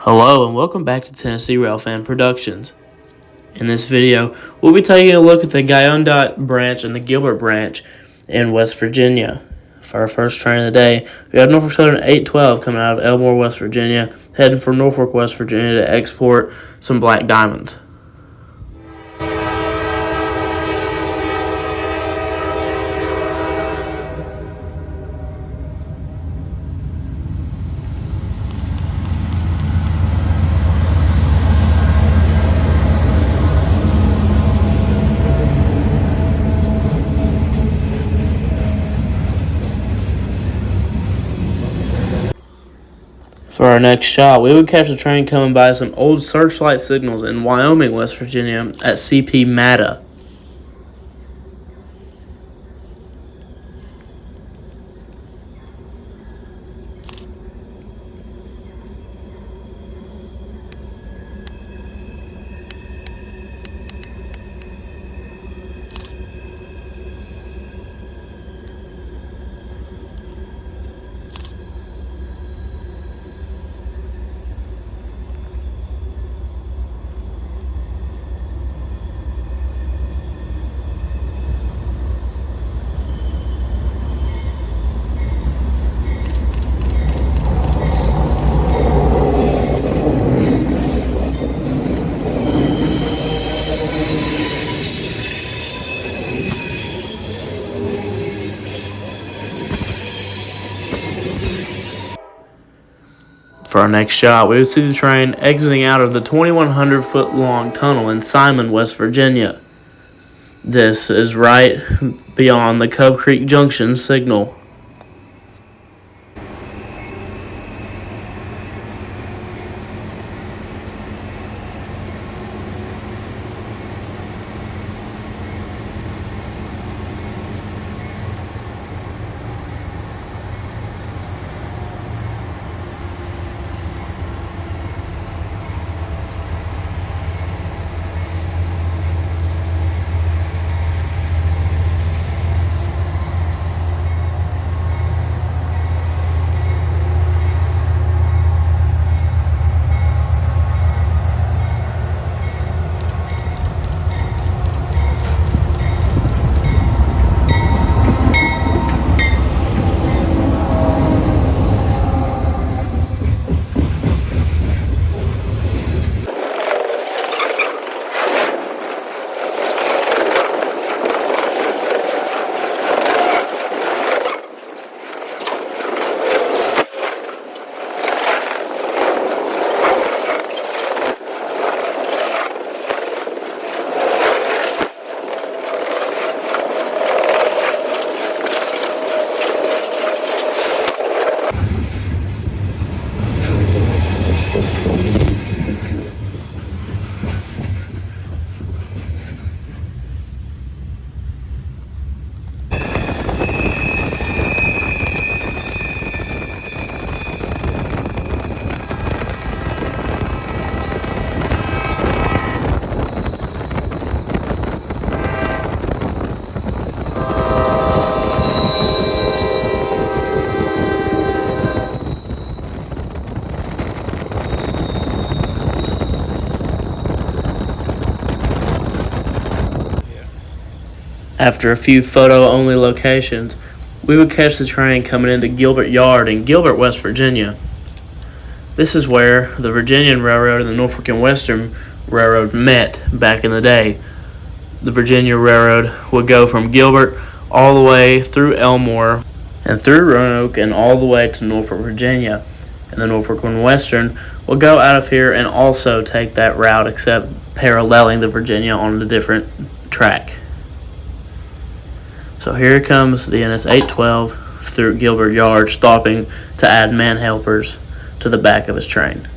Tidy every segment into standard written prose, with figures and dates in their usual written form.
Hello and welcome back to Tennessee Railfan Productions. In this video, we'll be taking a look at the Guyandotte branch and the Gilbert branch in West Virginia. For our first train of the day, we have Norfolk Southern 812 coming out of Elmore, West Virginia, heading for Norfolk, West Virginia to export some black diamonds. For our next shot, we would catch a train coming by some old searchlight signals in Wyoming, West Virginia at CP Matta. For our next shot, we would see the train exiting out of the 2,100-foot-long tunnel in Simon, West Virginia. This is right beyond the Cub Creek Junction signal. After a few photo-only locations, we would catch the train coming into Gilbert Yard in Gilbert, West Virginia. This is where the Virginian Railroad and the Norfolk and Western Railroad met back in the day. The Virginia Railroad would go from Gilbert all the way through Elmore and through Roanoke and all the way to Norfolk, Virginia. And the Norfolk and Western will go out of here and also take that route, except paralleling the Virginia on a different track. So here comes the NS 812 through Gilbert Yard, stopping to add man helpers to the back of his train.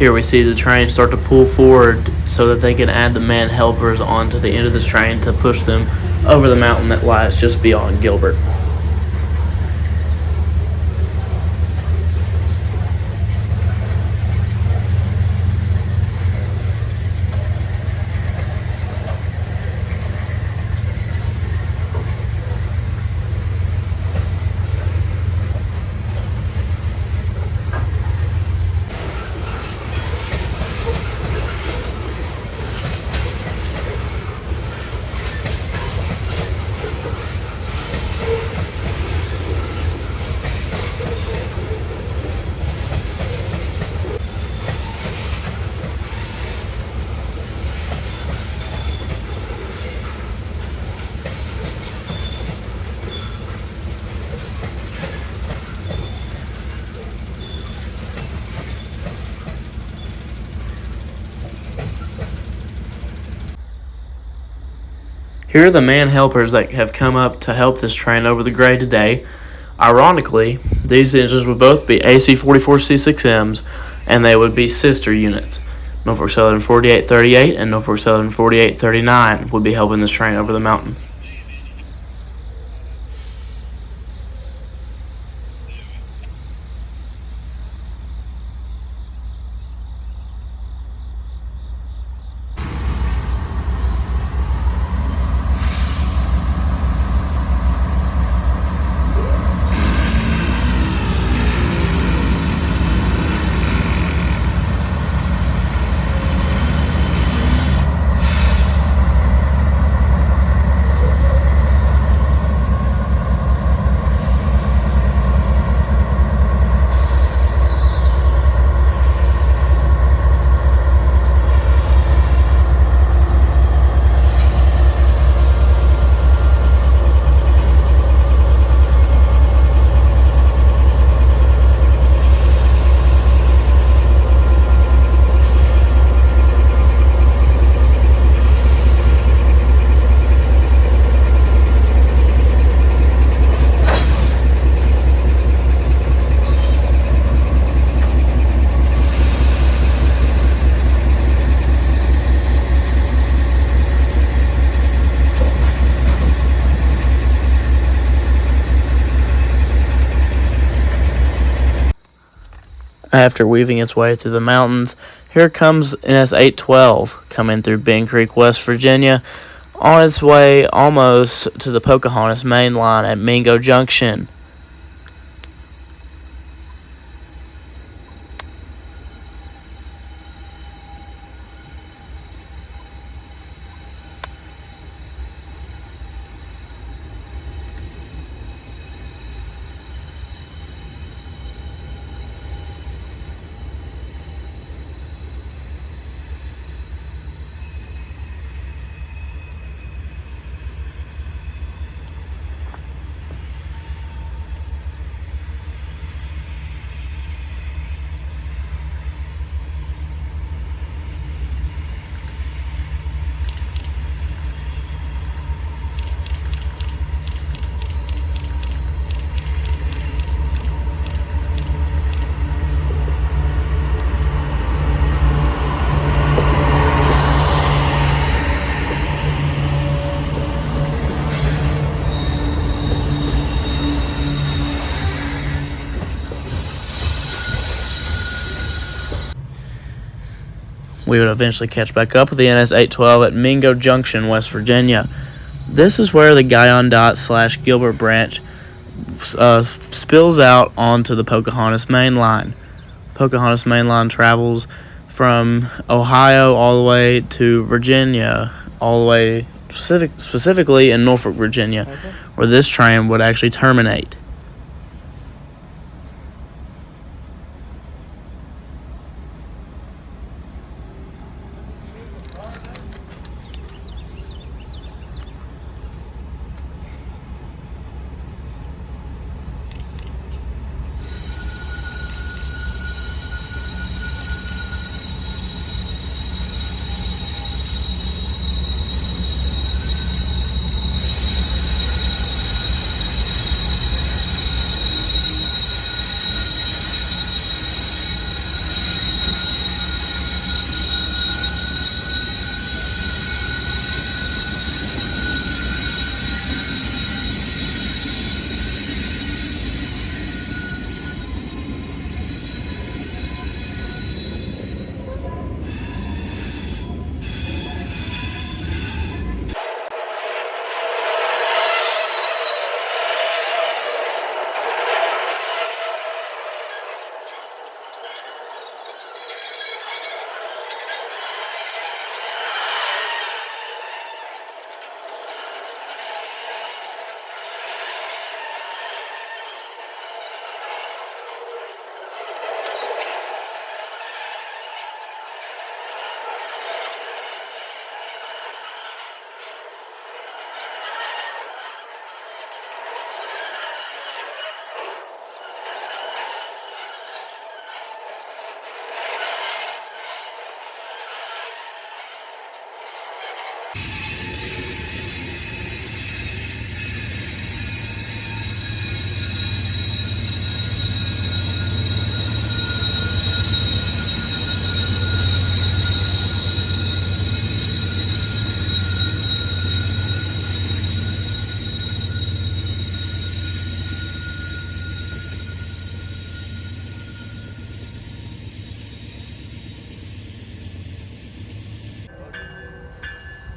Here we see the train start to pull forward so that they can add the man helpers onto the end of this train to push them over the mountain that lies just beyond Gilbert. Here are the man helpers that have come up to help this train over the grade today. Ironically, these engines would both be AC 44C6Ms, and they would be sister units. Norfolk Southern 4838 and Norfolk Southern 4839 would be helping this train over the mountain. After weaving its way through the mountains, here comes NS 812 coming through Bend Creek, West Virginia, on its way almost to the Pocahontas main line at Mingo Junction. We would eventually catch back up with the NS 812 at Mingo Junction, West Virginia. This is where the Guyandotte / Gilbert branch spills out onto the Pocahontas main line. Pocahontas main line travels from Ohio all the way to Virginia, all the way specifically in Norfolk, Virginia, where this train would actually terminate.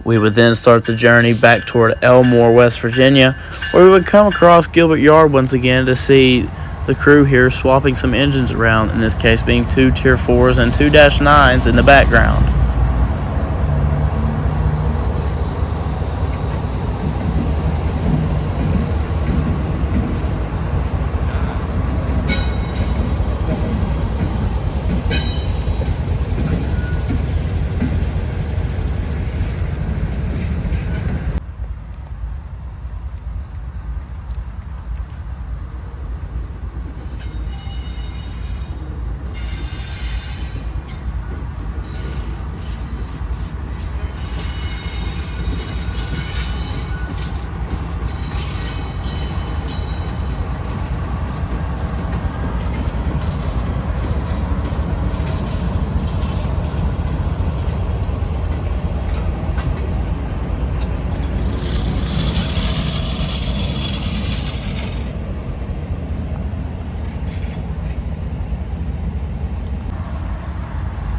We would then start the journey back toward Elmore, West Virginia, where we would come across Gilbert Yard once again to see the crew here swapping some engines around, in this case being 2 Tier 4s and 2 -9s in the background.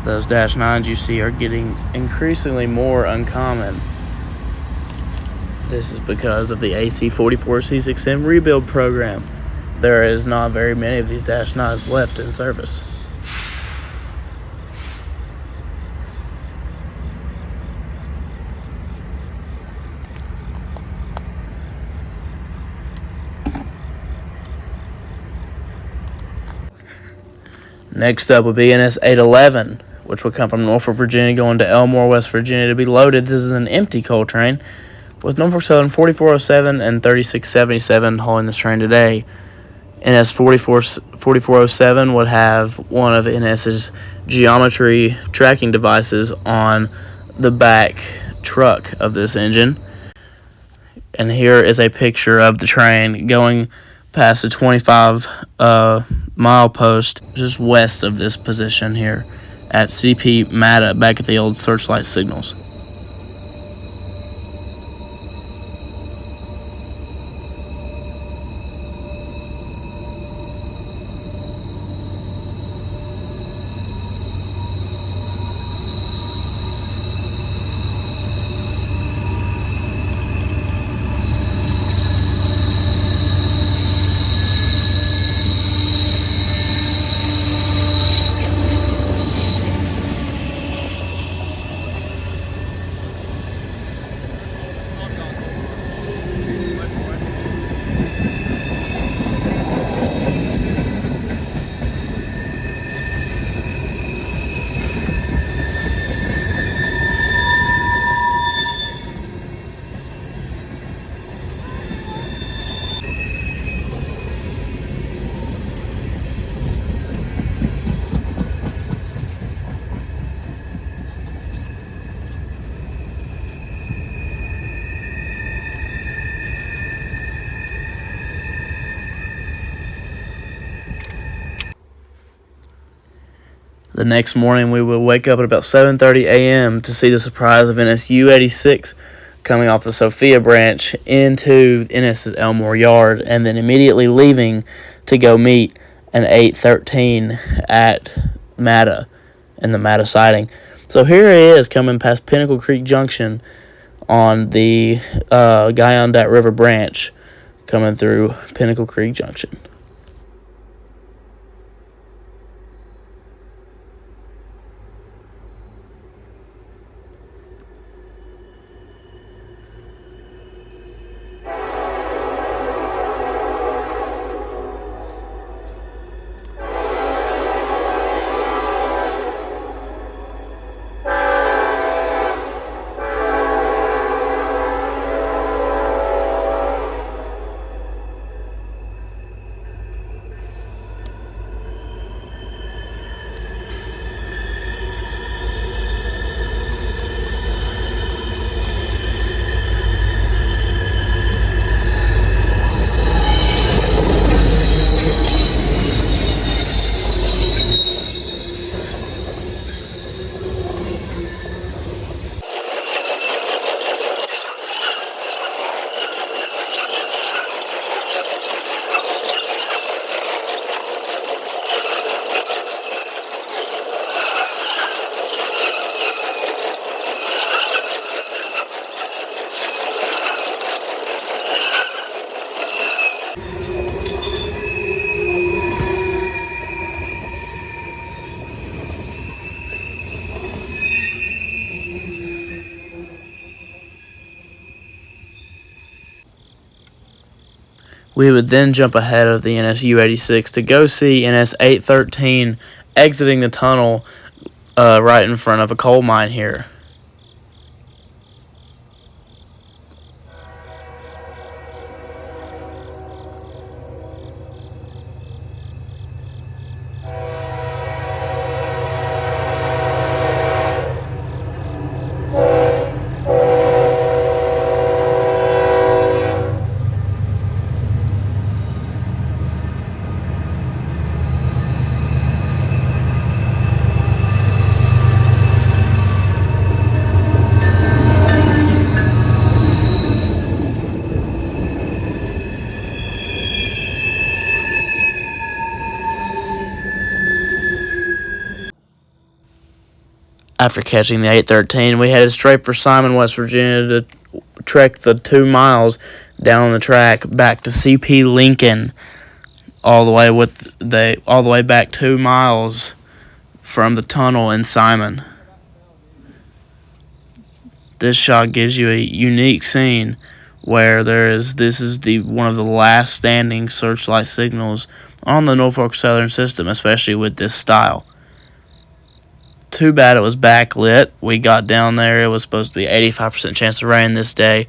Those -9s you see are getting increasingly more uncommon. This is because of the AC-44C6M rebuild program. There is not very many of these -9s left in service. Next up would be NS 811, which would come from Norfolk, Virginia, going to Elmore, West Virginia to be loaded. This is an empty coal train, with Norfolk Southern 4407 and 3677 hauling this train today. NS 4407 would have one of NS's geometry tracking devices on the back truck of this engine. And here is a picture of the train going past the 25 mile post just west of this position here at CP Mata, back at the old searchlight signals. The next morning, we would wake up at about 7:30 a.m. to see the surprise of NSU 86 coming off the Sophia branch into NS's Elmore Yard, and then immediately leaving to go meet an 813 at Mata, in the Mata siding. So here it is coming past Pinnacle Creek Junction on the Guyandotte River branch, coming through Pinnacle Creek Junction. We would then jump ahead of the NSU 86 to go see NS 813 exiting the tunnel right in front of a coal mine here. After catching the 813, we headed straight for Simon, West Virginia to trek the 2 miles down the track back to CP Lincoln, all the way back 2 miles from the tunnel in Simon. This shot gives you a unique scene where this is one of the last standing searchlight signals on the Norfolk Southern system, especially with this style. Too bad it was backlit. We got down there, it was supposed to be 85% chance of rain this day,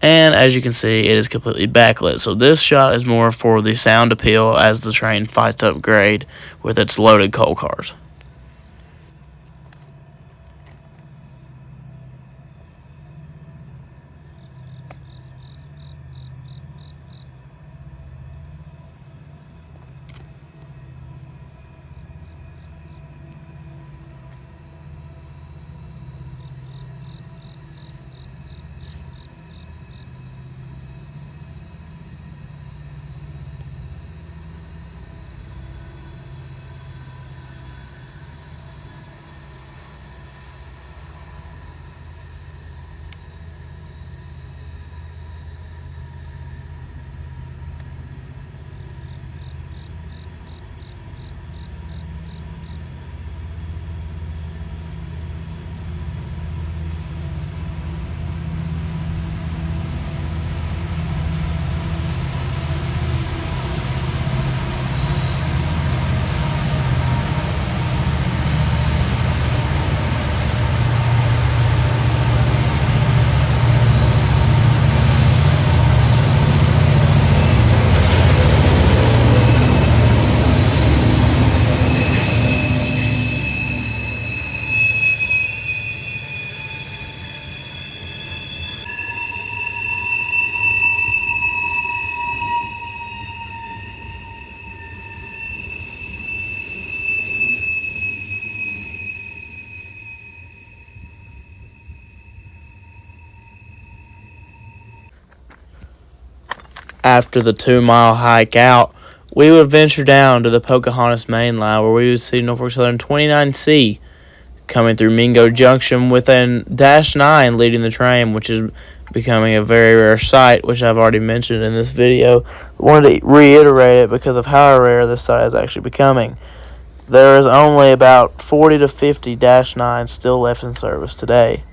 and as you can see, it is completely backlit. So this shot is more for the sound appeal as the train fights up grade with its loaded coal cars. After the 2 mile hike out, we would venture down to the Pocahontas main line where we would see Norfolk Southern 29C coming through Mingo Junction with a Dash 9 leading the train, which is becoming a very rare sight, which I've already mentioned in this video. I wanted to reiterate it because of how rare this sight is actually becoming. There is only about 40 to 50 Dash 9s still left in service today.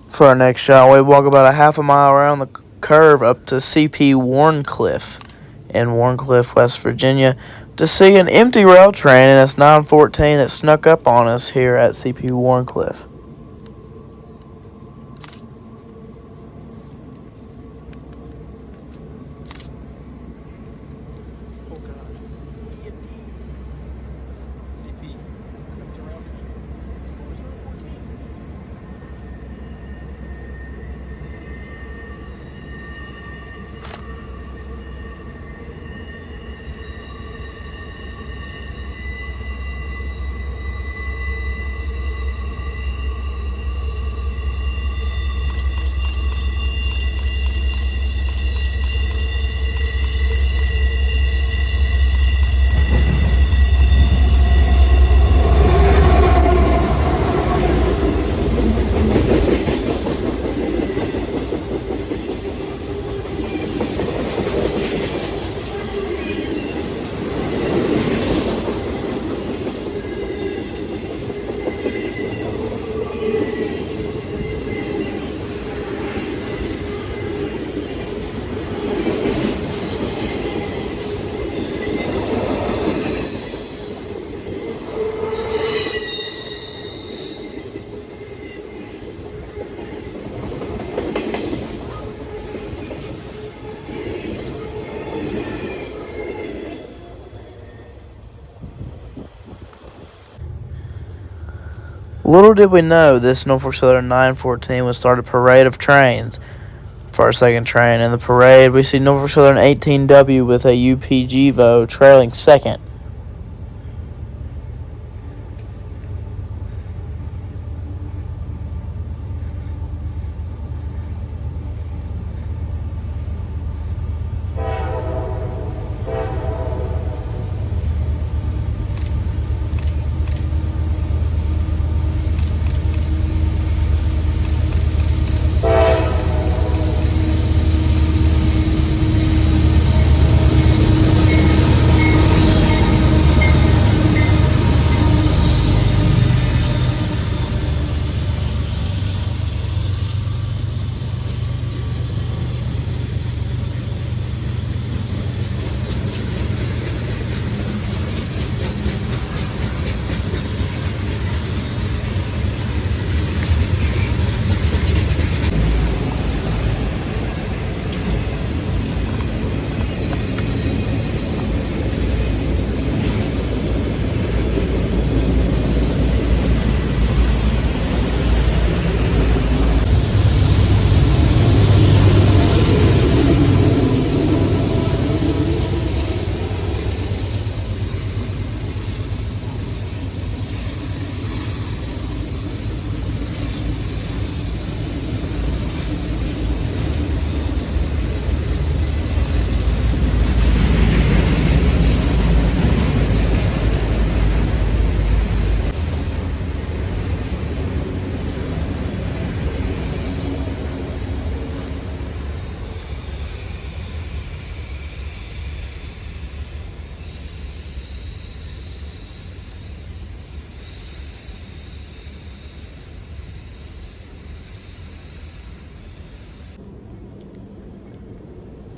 For our next shot, we walk about a half a mile around the curve up to CP Warncliffe in Warncliffe, West Virginia, to see an empty rail train in its 914 that snuck up on us here at CP Warncliffe. Little did we know this Norfolk Southern 914 would start a parade of trains for our second train. In the parade, we see Norfolk Southern 18W with a UPGvo trailing second.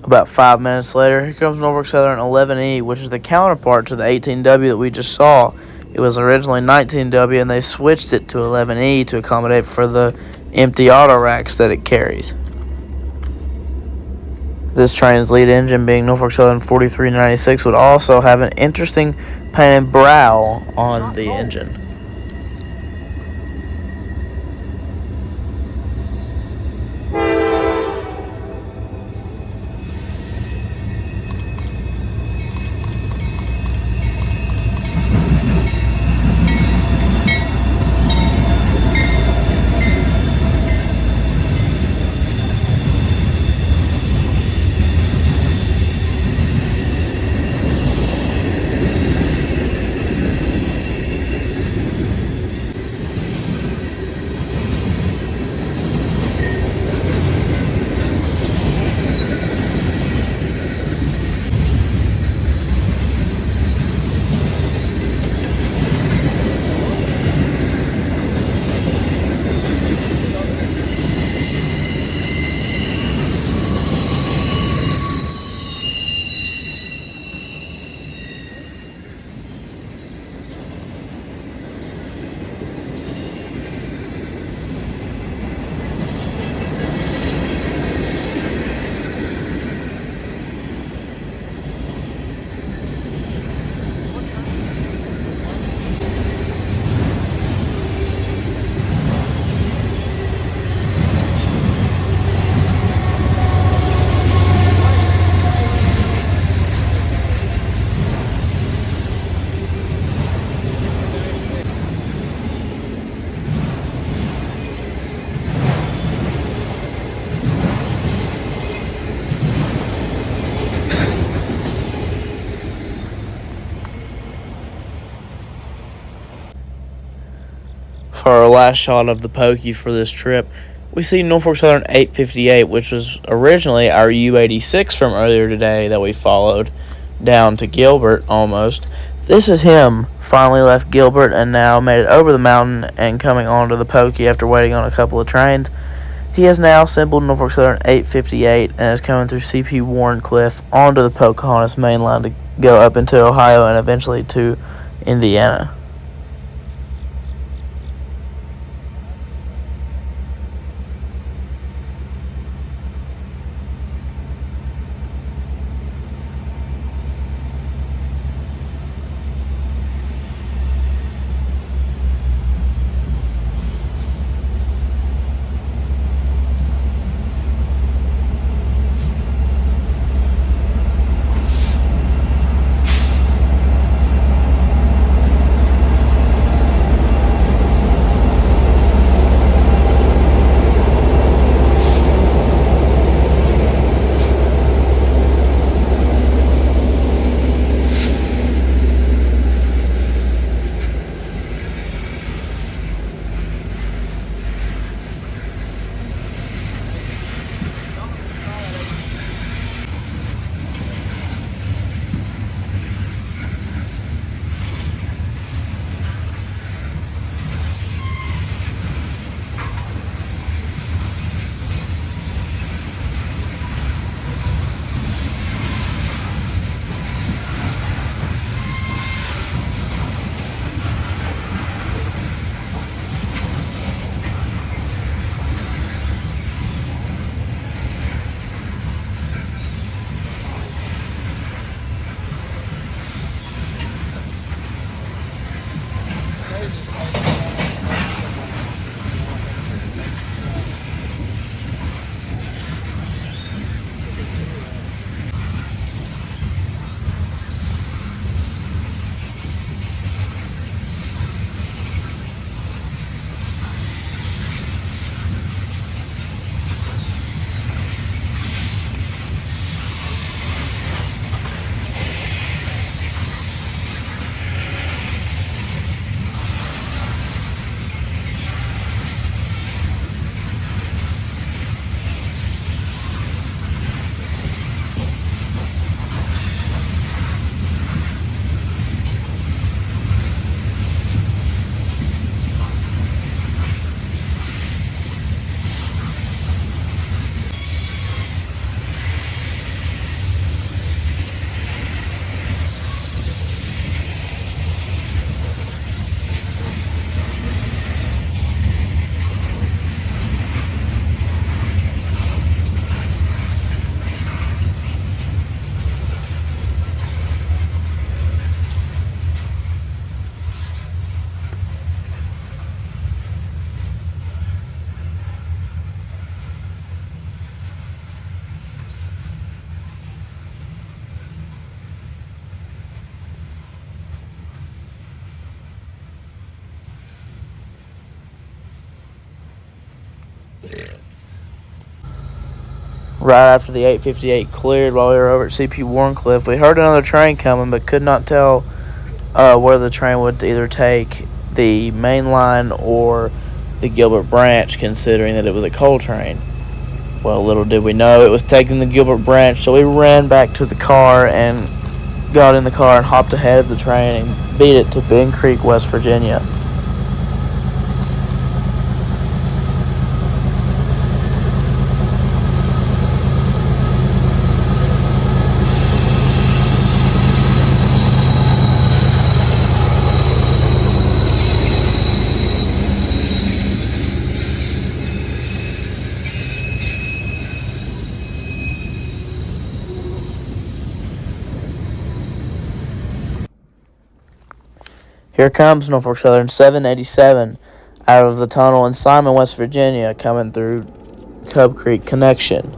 About 5 minutes later, here comes Norfolk Southern 11E, which is the counterpart to the 18W that we just saw. It was originally 19W, and they switched it to 11E to accommodate for the empty auto racks that it carries. This train's lead engine, being Norfolk Southern 4396, would also have an interesting painted brow on the engine. For our last shot of the Pokey for this trip, we see Norfolk Southern 858, which was originally our U86 from earlier today that we followed down to Gilbert almost. This is him, finally left Gilbert and now made it over the mountain and coming onto the Pokey after waiting on a couple of trains. He has now assembled Norfolk Southern 858 and is coming through CP Warrenclyffe onto the Pocahontas main line to go up into Ohio and eventually to Indiana. Right after the 858 cleared while we were over at CP Warncliffe, we heard another train coming but could not tell where the train would either take the main line or the Gilbert branch, considering that it was a coal train. Well, little did we know it was taking the Gilbert branch, so we ran back to the car and got in the car and hopped ahead of the train and beat it to Bend Creek, West Virginia. Here comes Norfolk Southern 787 out of the tunnel in Simon, West Virginia, coming through Cub Creek Connection.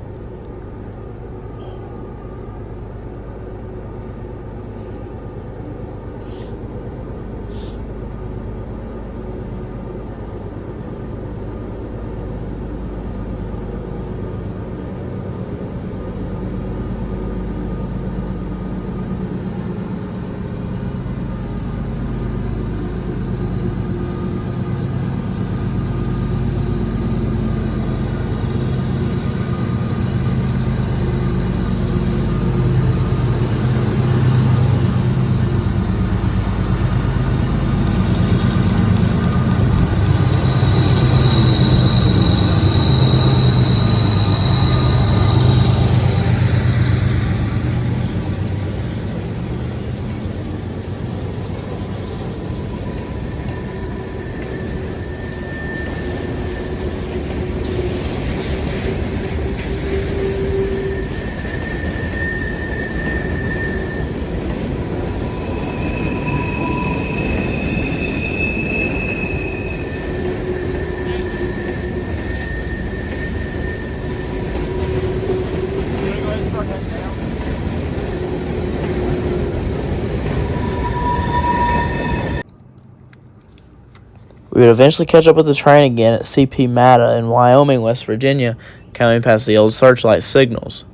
We would eventually catch up with the train again at CP Matta in Wyoming, West Virginia, coming past the old searchlight signals.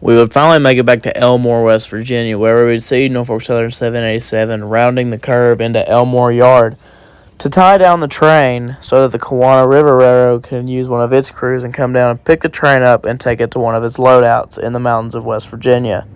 We would finally make it back to Elmore, West Virginia, where we would see Norfolk Southern 787 rounding the curve into Elmore Yard to tie down the train so that the Kawana River Railroad can use one of its crews and come down and pick the train up and take it to one of its loadouts in the mountains of West Virginia.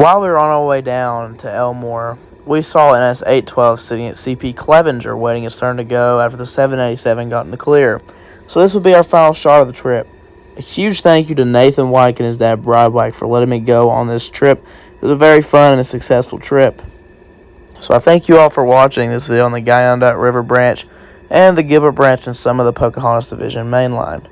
While we were on our way down to Elmore, we saw an S-812 sitting at CP Clevenger waiting its turn to go after the 787 got in the clear. So this will be our final shot of the trip. A huge thank you to Nathan Wyke and his dad Brad Wyke for letting me go on this trip. It was a very fun and a successful trip. So I thank you all for watching this video on the Guyandotte River Branch and the Gilbert Branch and some of the Pocahontas Division mainline.